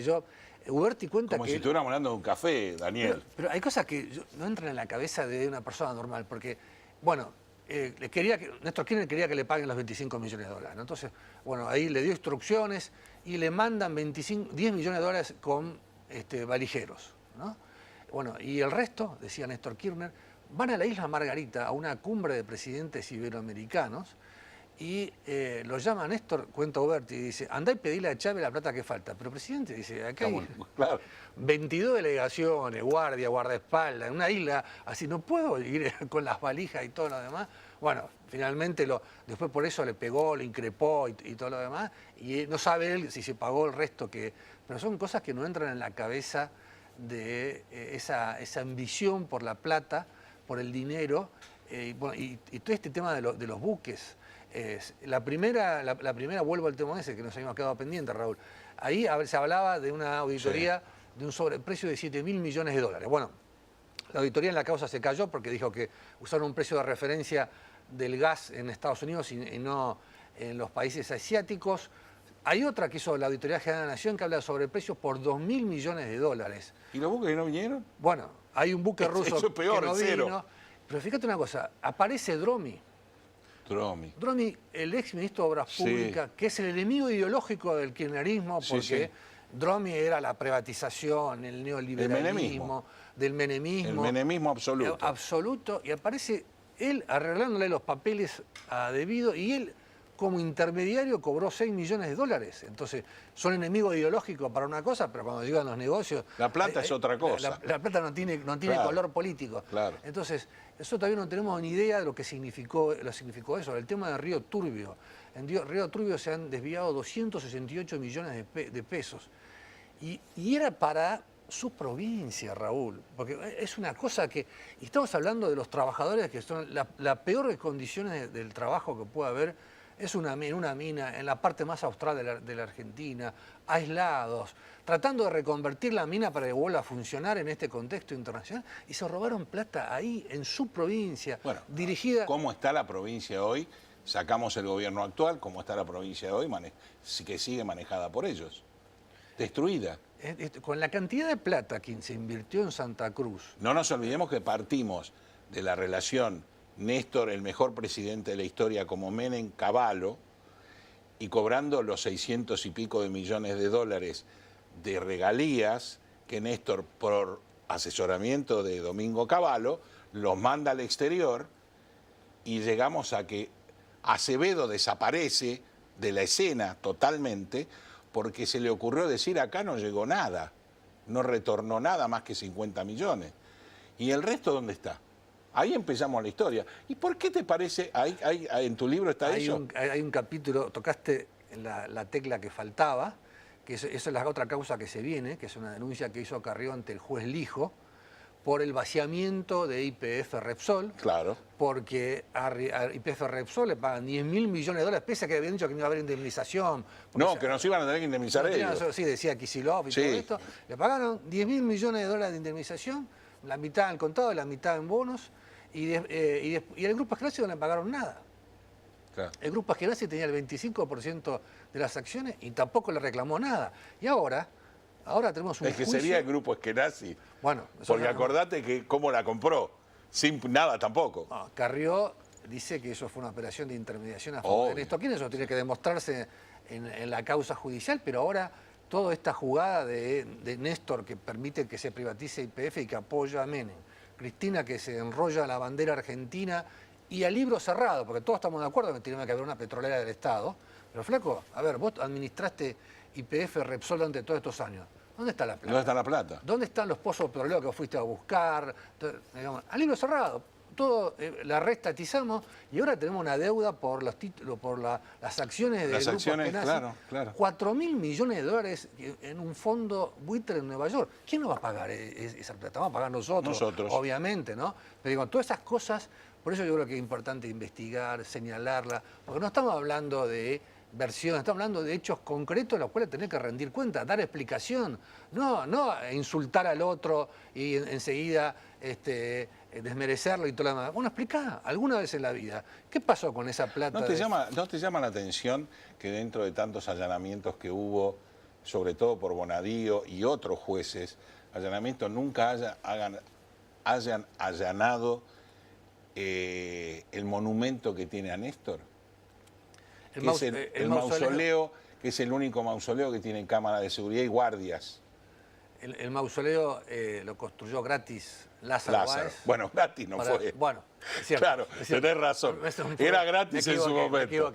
Uberti cuenta Como si estuviéramos hablando de un café, Daniel. Pero hay cosas que no entran en la cabeza de una persona normal, porque, bueno, Néstor Kirchner quería que le paguen los 25 millones de dólares, ¿no? Entonces, bueno, ahí le dio instrucciones y le mandan 10 millones de dólares con valijeros, ¿no? Bueno, y el resto, decía Néstor Kirchner, van a la isla Margarita, a una cumbre de presidentes iberoamericanos, y lo llama Néstor, cuenta Uberti, y dice, andá y pedile a Chávez la plata que falta. Pero presidente, dice, acá hay 22 delegaciones, guardaespaldas, en una isla, así no puedo ir con las valijas y todo lo demás. Bueno, finalmente después por eso le pegó, le increpó y todo lo demás, y no sabe él si se pagó el resto pero son cosas que no entran en la cabeza de esa ambición por la plata, por el dinero, y todo este tema de los buques. La primera, vuelvo al tema ese que nos habíamos quedado pendiente, Raúl. Ahí se hablaba de una auditoría de un sobreprecio de 7.000 millones de dólares. Bueno, la auditoría en la causa se cayó porque dijo que usaron un precio de referencia del gas en Estados Unidos y no en los países asiáticos. Hay otra que hizo la Auditoría General de la Nación que habla de sobreprecios por 2.000 millones de dólares. ¿Y los buques que no vinieron? Bueno, hay un buque ruso eso es peor, que no vino. Pero fíjate una cosa, aparece Dromi, el ex ministro de Obras Públicas, que es el enemigo ideológico del kirchnerismo, porque Dromi era la privatización, el neoliberalismo, del menemismo. El menemismo absoluto. Absoluto, y aparece él arreglándole los papeles a debido, y él como intermediario cobró 6 millones de dólares. Entonces, son enemigos ideológicos para una cosa, pero cuando llegan los negocios... La plata es otra cosa. La plata no tiene color político. Claro. Entonces, nosotros todavía no tenemos ni idea de lo que significó eso. El tema de Río Turbio. En Río Turbio se han desviado 268 millones de pesos. Y era para su provincia, Raúl. Porque es una cosa que... Y estamos hablando de los trabajadores que son las peores condiciones del trabajo que puede haber. Es una mina en la parte más austral de la Argentina, aislados, tratando de reconvertir la mina para que vuelva a funcionar en este contexto internacional, y se robaron plata ahí, en su provincia, dirigida... ¿Cómo está la provincia hoy? Sacamos el gobierno actual, ¿cómo está la provincia hoy? Que sigue manejada por ellos. Destruida. Con la cantidad de plata que se invirtió en Santa Cruz... No nos olvidemos que partimos de la relación Néstor, el mejor presidente de la historia, como Menem, Cavallo, y cobrando los 600 y pico de millones de dólares de regalías que Néstor, por asesoramiento de Domingo Cavallo, los manda al exterior, y llegamos a que Acevedo desaparece de la escena totalmente porque se le ocurrió decir acá no llegó nada, no retornó nada más que 50 millones. ¿Y el resto dónde está? Ahí empezamos la historia. ¿Y por qué te parece, en tu libro está eso? Hay un capítulo, tocaste la tecla que faltaba, que esa es la otra causa que se viene, que es una denuncia que hizo Carrió ante el juez Lijo, por el vaciamiento de YPF Repsol. Claro. Porque a YPF Repsol le pagan 10.000 millones de dólares, pese a que habían dicho que no iba a haber indemnización. No, que nos iban a tener que indemnizar ellos. Sí, decía Kicillof y todo esto. Le pagaron 10.000 millones de dólares de indemnización, la mitad en contado y la mitad en bonos, y el Grupo Eskenazi no le pagaron nada. Claro. El Grupo Eskenazi tenía el 25% de las acciones y tampoco le reclamó nada. Y ahora tenemos un juicio. Es que sería el Grupo Eskenazi. Bueno, porque acordate que cómo la compró, sin nada tampoco. No, Carrió dice que eso fue una operación de intermediación a favor de Néstor Kirchner, eso tiene que demostrarse en la causa judicial, pero ahora toda esta jugada de Néstor que permite que se privatice YPF y que apoya a Menem, Cristina que se enrolla la bandera argentina y a libro cerrado, porque todos estamos de acuerdo que tiene que haber una petrolera del Estado, pero flaco, a ver, vos administraste YPF Repsol durante todos estos años. ¿Dónde está la plata? ¿Dónde está la plata? ¿Dónde están los pozos petroleros que fuiste a buscar? Digamos, a libro cerrado. Todo la restatizamos y ahora tenemos una deuda por los títulos, por las acciones del Grupo Eskenazi. Claro. 4.000 millones de dólares en un fondo buitre en Nueva York. ¿Quién nos va a pagar esa plata? Vamos a pagar nosotros, obviamente, ¿no? Pero digo, todas esas cosas, por eso yo creo que es importante investigar, señalarla, porque no estamos hablando de versiones, estamos hablando de hechos concretos en los cuales tener que rendir cuenta, dar explicación, no insultar al otro y enseguida desmerecerlo y todo lo demás. Bueno, explica alguna vez en la vida, ¿qué pasó con esa plata? ¿No te llama la atención que dentro de tantos allanamientos que hubo, sobre todo por Bonadío y otros jueces, allanamientos nunca hayan allanado el monumento que tiene a Néstor? El mausoleo, que es el único mausoleo que tiene cámara de seguridad y guardias. El mausoleo lo construyó gratis Lázaro Báez. Bueno, gratis no fue. Bueno, es cierto. Claro, tenés razón. Era gratis en su momento.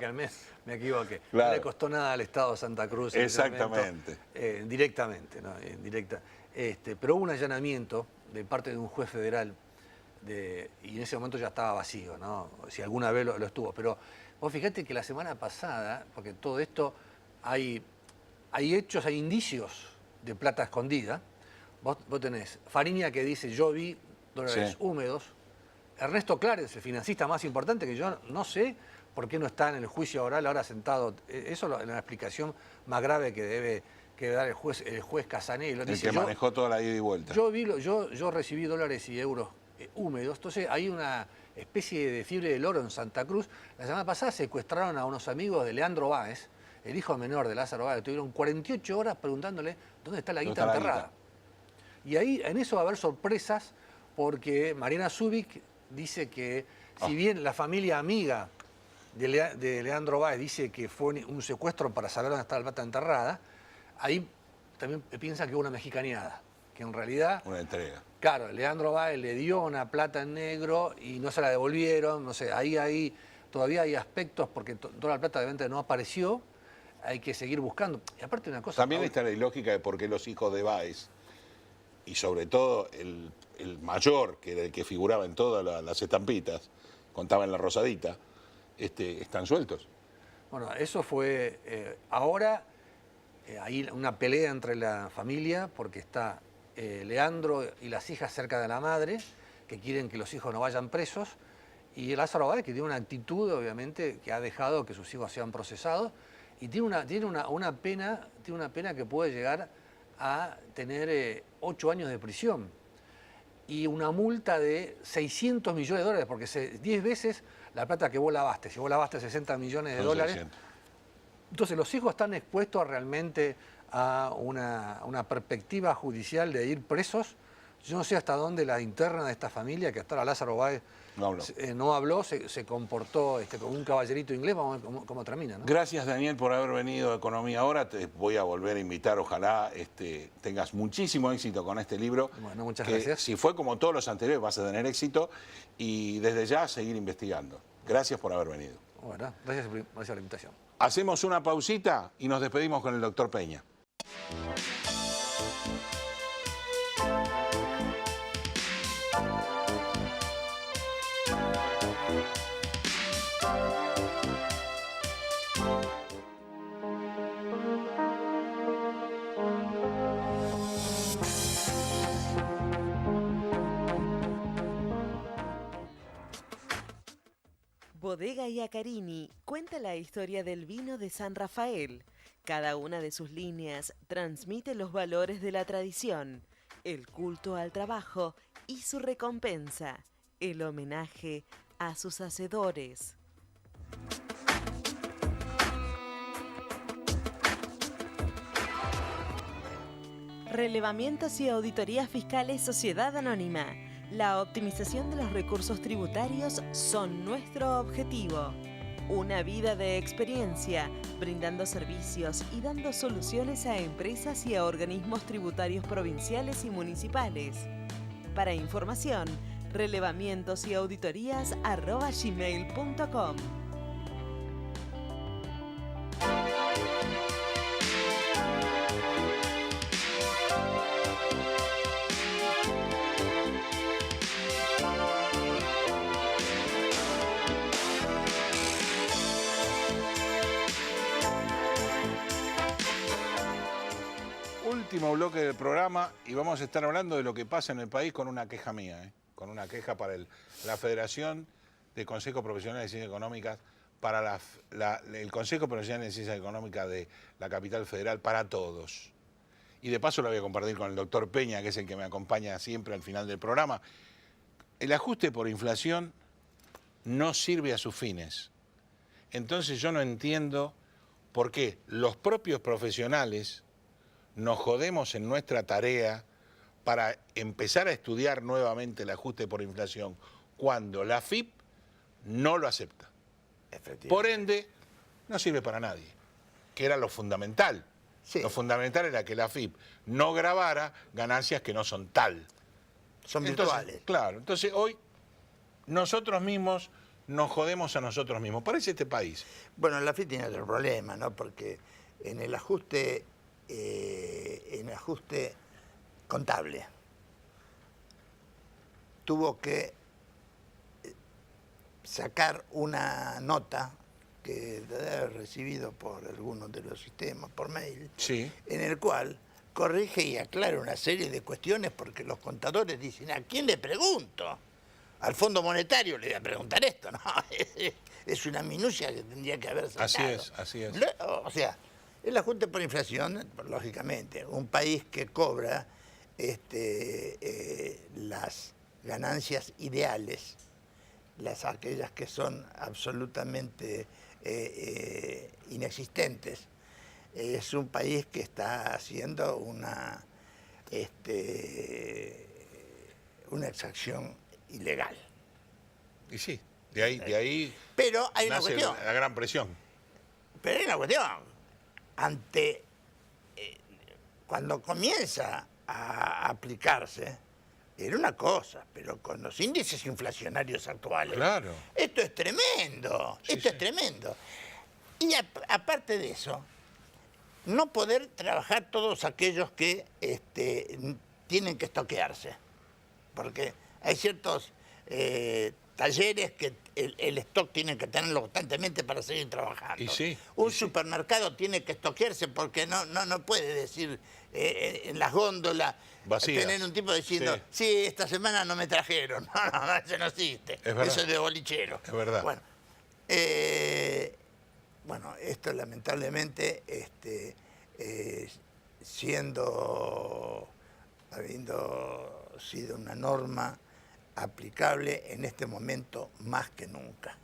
Me equivoqué. Claro. No le costó nada al Estado de Santa Cruz. Exactamente. Directamente, ¿no? Pero hubo un allanamiento de parte de un juez federal y en ese momento ya estaba vacío, ¿no? Si alguna vez lo estuvo. Pero vos fíjate que la semana pasada, porque todo esto hay hechos, hay indicios de plata escondida. Vos tenés Fariña que dice yo vi dólares húmedos. Ernesto Clares, el financista más importante, que yo no sé por qué no está en el juicio oral ahora sentado. Eso es la explicación más grave que debe dar el juez Casanelli. El que manejó toda la ida y vuelta. Yo recibí dólares y euros húmedos. Entonces hay una especie de fiebre del oro en Santa Cruz. La semana pasada secuestraron a unos amigos de Leandro Báez, el hijo menor de Lázaro Báez. Tuvieron 48 horas preguntándole dónde está la guita enterrada. Y ahí en eso va a haber sorpresas porque Mariana Zubik dice que si bien la familia amiga de Leandro Báez dice que fue un secuestro para saber dónde está la plata enterrada, ahí también piensa que hubo una mexicaneada, que en realidad... Una entrega. Claro, Leandro Báez le dio una plata en negro y no se la devolvieron, no sé, ahí todavía hay aspectos porque toda la plata de venta no apareció, hay que seguir buscando. Y aparte una cosa... También está la ilógica de por qué los hijos de Báez, y sobre todo el mayor, que era el que figuraba en todas las estampitas, contaba en la rosadita, están sueltos. Bueno, eso fue... ahora hay una pelea entre la familia porque está Leandro y las hijas cerca de la madre, que quieren que los hijos no vayan presos, y Lázaro Báez, que tiene una actitud, obviamente, que ha dejado que sus hijos sean procesados, y tiene una pena que puede llegar a tener 8 años de prisión y una multa de 600 millones de dólares, porque 10 veces la plata que vos lavaste. Si vos lavaste 60 millones de dólares, 600. Entonces los hijos están expuestos realmente a una perspectiva judicial de ir presos. Yo no sé hasta dónde la interna de esta familia, que hasta ahora Lázaro Báez no habló, se comportó como un caballerito inglés. Vamos a ver cómo termina, ¿no? Gracias, Daniel, por haber venido a Economía Ahora. Te voy a volver a invitar. Ojalá tengas muchísimo éxito con este libro. Bueno, muchas gracias. Si fue como todos los anteriores, vas a tener éxito y desde ya seguir investigando. Gracias por haber venido. Bueno, gracias por la invitación. Hacemos una pausita y nos despedimos con el doctor Peña. Bodega Iacarini cuenta la historia del vino de San Rafael. Cada una de sus líneas transmite los valores de la tradición, el culto al trabajo y su recompensa, el homenaje a sus hacedores. Relevamientos y auditorías fiscales Sociedad Anónima. La optimización de los recursos tributarios son nuestro objetivo. Una vida de experiencia, brindando servicios y dando soluciones a empresas y a organismos tributarios provinciales y municipales. Para información, relevamientosauditorías@gmail.com. Último bloque del programa y vamos a estar hablando de lo que pasa en el país con una queja mía, con una queja para la Federación de Consejos Profesionales de Ciencias Económicas, para el Consejo Profesional de Ciencias Económicas de la Capital Federal, para todos. Y de paso lo voy a compartir con el doctor Peña, que es el que me acompaña siempre al final del programa. El ajuste por inflación no sirve a sus fines. Entonces yo no entiendo por qué los propios profesionales nos jodemos en nuestra tarea para empezar a estudiar nuevamente el ajuste por inflación cuando la AFIP no lo acepta. Por ende, no sirve para nadie, que era lo fundamental. Sí. Lo fundamental era que la AFIP no grabara ganancias que no son tal. Son virtuales. Claro, entonces hoy nosotros mismos nos jodemos a nosotros mismos. Parece este país. Bueno, la AFIP tiene otro problema, ¿no? Porque en el ajuste contable tuvo que sacar una nota que debe haber recibido por algunos de los sistemas, por mail, sí, en el cual corrige y aclara una serie de cuestiones porque los contadores dicen, ¿a quién le pregunto? Al Fondo Monetario le voy a preguntar esto, ¿no? Es una minucia que tendría que haber sacado. Así es, así es. O sea, el ajuste por inflación, lógicamente, un país que cobra las ganancias ideales, aquellas que son absolutamente inexistentes, es un país que está haciendo una exacción ilegal. Y sí, de ahí pero hay una nace cuestión. La gran presión. Pero hay una cuestión. Cuando comienza a aplicarse, era una cosa, pero con los índices inflacionarios actuales, claro, esto es tremendo, es tremendo. Y aparte de eso, no poder trabajar todos aquellos que tienen que estoquearse, porque hay ciertos talleres que el stock tienen que tenerlo constantemente para seguir trabajando. Y sí, un supermercado tiene que estoquearse porque no puede decir en las góndolas vacías, tener un tipo diciendo, sí, esta semana no me trajeron. No, eso no existe. Eso es de bolichero. Es verdad. Bueno, esto lamentablemente habiendo sido una norma aplicable en este momento más que nunca.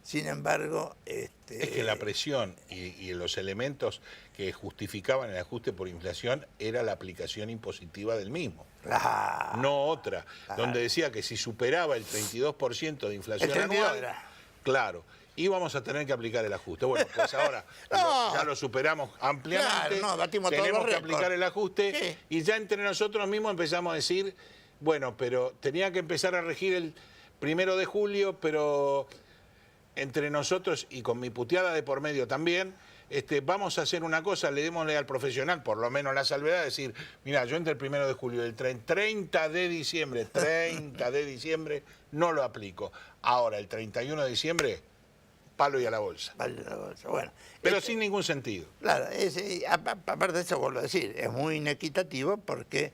Sin embargo, es que la presión y los elementos que justificaban el ajuste por inflación era la aplicación impositiva del mismo. Claro, no otra, donde decía que si superaba el 32% de inflación anual, claro, íbamos a tener que aplicar el ajuste. Bueno, pues ahora ya lo superamos ampliamente, claro, batimos tenemos todos los que aplicar el ajuste, sí, y ya entre nosotros mismos empezamos a decir, bueno, pero tenía que empezar a regir el 1 de julio, pero entre nosotros y con mi puteada de por medio también, vamos a hacer una cosa, le démosle al profesional, por lo menos la salvedad, de decir, mira, yo entre el 1 de julio y el 30 de diciembre, no lo aplico. Ahora, el 31 de diciembre, palo y a la bolsa. Palo y a la bolsa, bueno. Pero sin ningún sentido. Claro, aparte de eso, vuelvo a decir, es muy inequitativo porque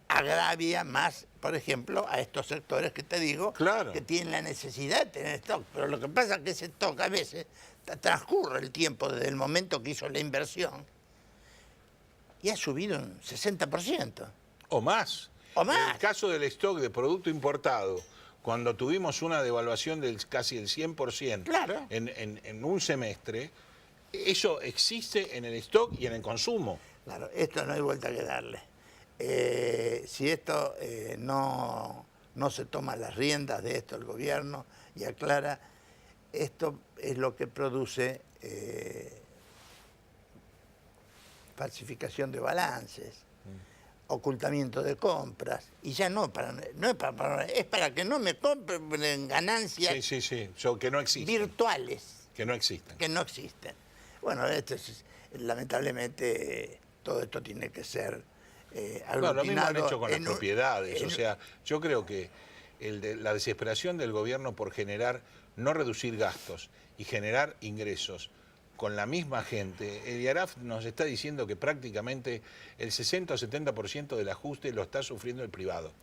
agravia más, por ejemplo, a estos sectores que te digo, claro, que tienen la necesidad de tener stock. Pero lo que pasa es que ese stock a veces transcurre el tiempo desde el momento que hizo la inversión y ha subido un 60%. O más. O más. En el caso del stock de producto importado, cuando tuvimos una devaluación del casi el 100%, claro, en un semestre, eso existe en el stock y en el consumo. Claro, esto no hay vuelta que darle. Si esto no se toma las riendas de esto el gobierno y aclara, esto es lo que produce falsificación de balances, ocultamiento de compras, y ya no es para que no me compren ganancias que no existen, virtuales. Que no existen. Que no existen. Bueno, lamentablemente todo esto tiene que ser Bueno, lo mismo han hecho con las propiedades. O sea, yo creo que la desesperación del gobierno por no reducir gastos y generar ingresos con la misma gente, el IARAF nos está diciendo que prácticamente el 60 o 70% del ajuste lo está sufriendo el privado.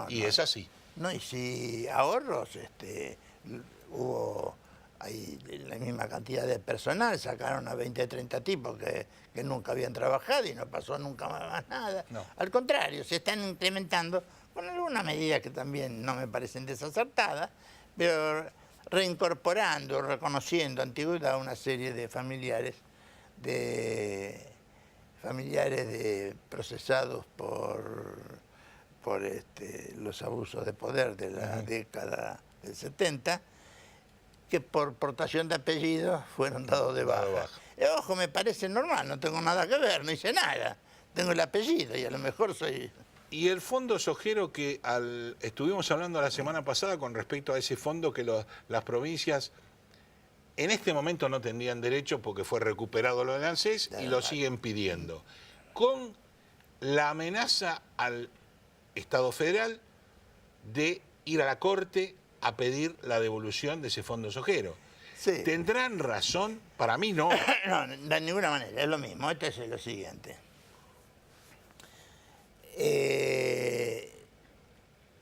Es así. No, y si ahorros, hubo ahí la misma cantidad de personal, sacaron a 20, 30 tipos que nunca habían trabajado y no pasó nunca más nada. No. Al contrario, se están incrementando con algunas medidas que también no me parecen desacertadas, pero reincorporando, reconociendo antigüedad a una serie de familiares procesados por los abusos de poder de la década del 70, que por portación de apellidos fueron dados de baja. Ojo, me parece normal, no tengo nada que ver, no hice nada. Tengo el apellido y a lo mejor soy... Y el fondo sojero que estuvimos hablando la semana pasada con respecto a ese fondo que las provincias en este momento no tendrían derecho porque fue recuperado lo del ANSES y lo siguen pidiendo. Con la amenaza al Estado federal de ir a la Corte a pedir la devolución de ese fondo sojero. Sí. ¿Tendrán razón? Para mí no. No, de ninguna manera, es lo mismo. Esto es lo siguiente.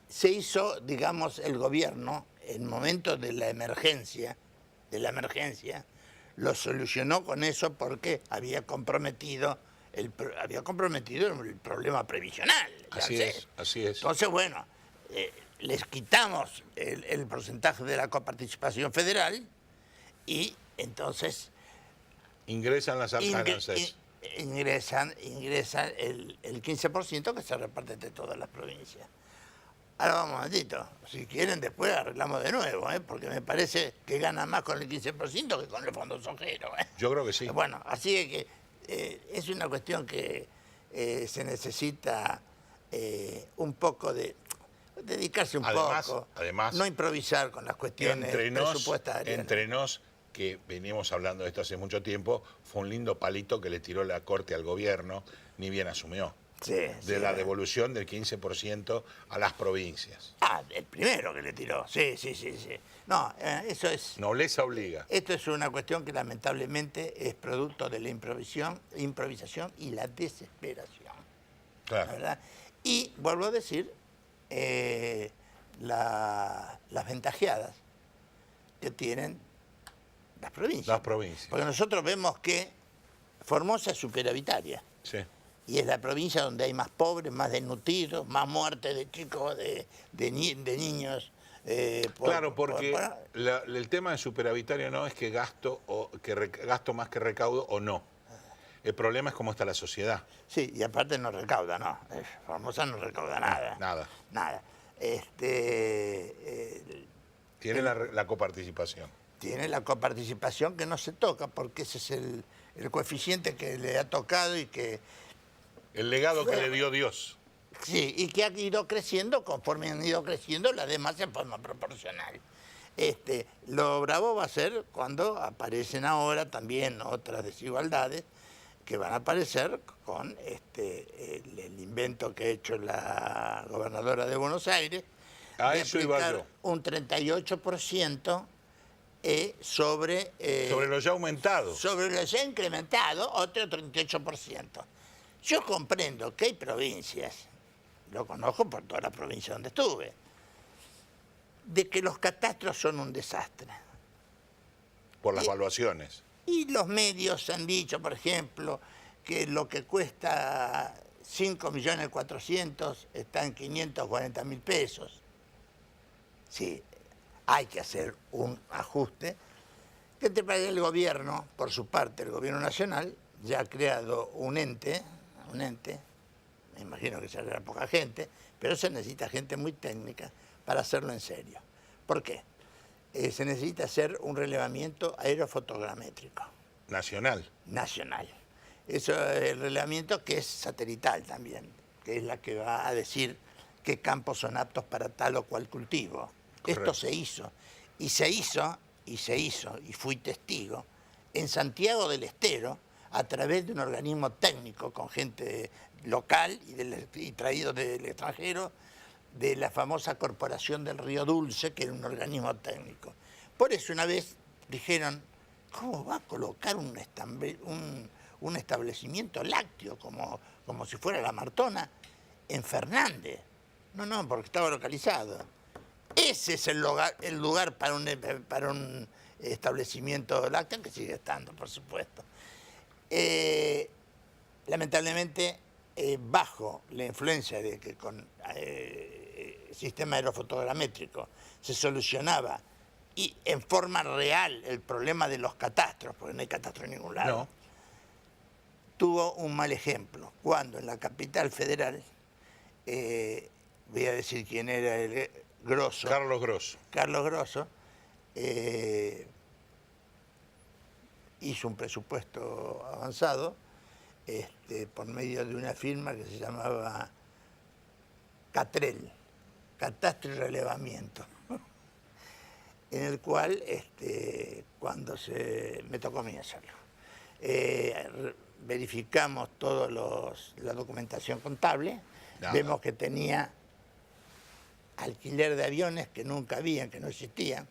Se hizo, digamos, el gobierno, en momentos de la emergencia, lo solucionó con eso porque había comprometido el problema previsional. Así es. Entonces, bueno, les quitamos el porcentaje de la coparticipación federal y entonces... ingresan las ANSES. Ingresan el 15% que se reparte entre todas las provincias. Ahora vamos, maldito, si quieren después arreglamos de nuevo, porque me parece que ganan más con el 15% que con el fondo sojero. Yo creo que sí. Bueno, así que es una cuestión que se necesita un poco de dedicarse un poco, además, no improvisar con las cuestiones presupuestarias. Entre nos, que venimos hablando de esto hace mucho tiempo, fue un lindo palito que le tiró la Corte al gobierno, ni bien asumió. De la devolución del 15% a las provincias. El primero que le tiró, sí. No, eso es... Nobleza obliga. Esto es una cuestión que lamentablemente es producto de la improvisación y la desesperación. Claro. ¿Verdad? Y, vuelvo a decir, las ventajeadas que tienen las provincias. Porque nosotros vemos que Formosa es superavitaria. Sí. Y es la provincia donde hay más pobres, más desnutridos, más muertes de chicos, de niños. Porque el tema de superavitario no es que gasto más que recaudo o no. El problema es cómo está la sociedad. Sí, y aparte no recauda, ¿no? Formosa no recauda nada. Nada. Tiene la coparticipación. Tiene la coparticipación que no se toca, porque ese es el coeficiente que le ha tocado y que... El legado que le dio Dios. Sí, y que ha ido creciendo conforme han ido creciendo las demás en forma proporcional. Lo bravo va a ser cuando aparecen ahora también otras desigualdades que van a aparecer con el invento que ha hecho la gobernadora de Buenos Aires, de eso iba aplicar yo. un 38% sobre lo ya aumentado. Sobre lo ya incrementado, otro 38%. Yo comprendo que hay provincias, lo conozco por toda la provincia donde estuve, de que los catastros son un desastre. Por las valuaciones. Y los medios han dicho, por ejemplo, que lo que cuesta 5.400.000 está en 540.000 pesos. Sí, hay que hacer un ajuste. ¿Qué te parece? El gobierno, por su parte, el gobierno nacional, ya ha creado un ente, me imagino que será poca gente, pero se necesita gente muy técnica para hacerlo en serio. ¿Por qué? Se necesita hacer un relevamiento aerofotogramétrico. Nacional. Nacional. Eso es el relevamiento que es satelital también, que es la que va a decir qué campos son aptos para tal o cual cultivo. Correcto. Esto se hizo, y fui testigo, en Santiago del Estero, a través de un organismo técnico con gente local y traído del extranjero, de la famosa Corporación del Río Dulce, que era un organismo técnico. Por eso una vez dijeron, ¿cómo va a colocar un establecimiento lácteo como si fuera la Martona en Fernández? No, porque estaba localizado. Ese es el lugar para un establecimiento lácteo, que sigue estando, por supuesto. Lamentablemente, bajo la influencia de que con sistema aerofotogramétrico se solucionaba y en forma real el problema de los catastros, porque no hay catastro en ningún lado, no. Tuvo un mal ejemplo cuando en la capital federal, voy a decir quién era el Grosso. Carlos Grosso. Carlos Grosso hizo un presupuesto avanzado por medio de una firma que se llamaba Catrel, Catastro y Relevamiento, en el cual cuando me tocó a mí hacerlo. Verificamos toda la documentación contable, vemos que tenía alquiler de aviones que nunca habían, que no existían,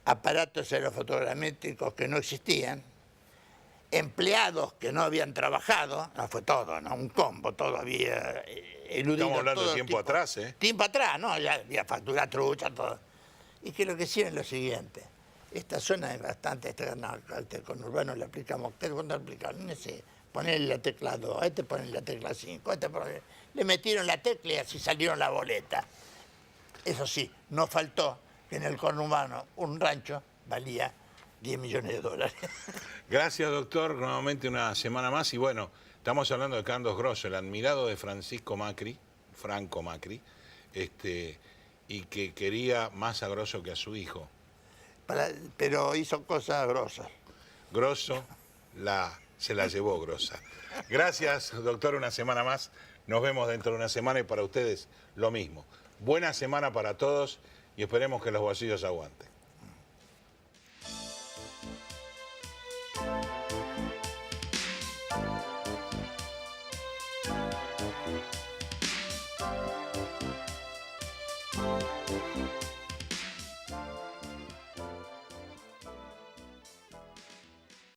aparatos aerofotogramétricos que no existían, empleados que no habían trabajado, no fue todo, ¿no? Un combo, todo había eludido. Estamos hablando de tiempo atrás, ¿eh? Tiempo atrás, ¿no? Ya había factura trucha, todo. Y que lo que hicieron es lo siguiente. Esta zona es bastante, con Urbano le aplicamos, ¿cuándo aplicaron? No sé, ponerle la tecla 2, ponerle la tecla 5, le metieron la tecla y así salieron la boleta. Eso sí, no faltó que en el conurbano un rancho valía $10 millones. Gracias, doctor. Nuevamente una semana más. Y bueno, estamos hablando de Carlos Grosso, el admirado de Franco Macri, y que quería más a Grosso que a su hijo. Pero hizo cosas grosas. Grosso se la llevó grosa. Gracias, doctor, una semana más. Nos vemos dentro de una semana y para ustedes lo mismo. Buena semana para todos y esperemos que los bolsillos aguanten.